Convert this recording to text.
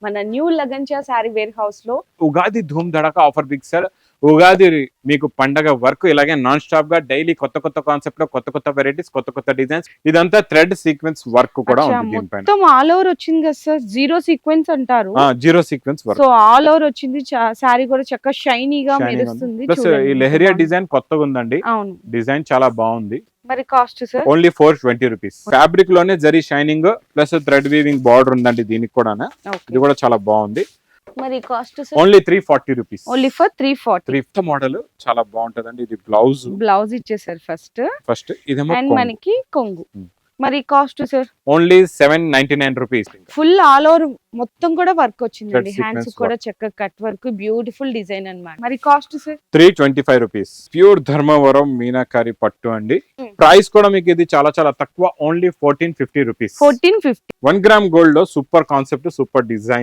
మన new లగంచా sari wear house లో. ఉగాది ధూమ్ ధడక offer big sir. Ugadi మీకు పండగ వర్క్ ఇలాగే నాన్ స్టాప్ గా డైలీ కొత్త కొత్త కాన్సెప్ట్ లో కొత్త కొత్త వెరైటీస్, కొత్త కొత్త డిజైన్స్. ఇదంతా థ్రెడ్ సీక్వెన్స్ వర్క్ కూడా ఉంది దీనిపైన. మొత్తం ఆల్ ఓవర్ వచ్చింది కదా సార్, జీరో సీక్వెన్స్ అంటారు. Zero sequence work. So all over వచ్చింది, శారీ కూడా చక్కగా షైనీగా మెరుస్తుంది. ప్లస్ ఈ లెహరియా డిజైన్ కొత్తగా ఉందండి. అవును, డిజైన్ చాలా బాగుంది. మరి cost sir? Only 420 rupees. Fabric లోనే zari shining plus thread weaving border ఉందండి దీనికి కూడా. ఇది కూడా చాలా బాగుంది. మరి cost sir? Only 340 rupees. Only for 340. Model చాలా బాగుంటదండి. ఇది బ్లౌజ్ ఇచ్చేసారు ఫస్ట్. ఇదేమో అండ్ మనకి కొంగు. మరి cost sir? Only 799 rupees. Full all over మొత్తం కూడా వర్క్ వచ్చిందండి. Thread హ్యాండ్స్ sequence కూడా చక్కగా కట్ వర్క్, బ్యూటిఫుల్ డిజైన్ అన్నమాట. మరి cost sir? 325 rupees. Pure Dharmavaram meenakari పట్టు అండి. ప్రైస్ కూడా మీకు ఇది చాలా చాలా తక్కువ. Only 1450 rupees. 1450. 1 గ్రామ్ గోల్డ్ లో సూపర్ కాన్సెప్ట్, సూపర్ డిజైన్.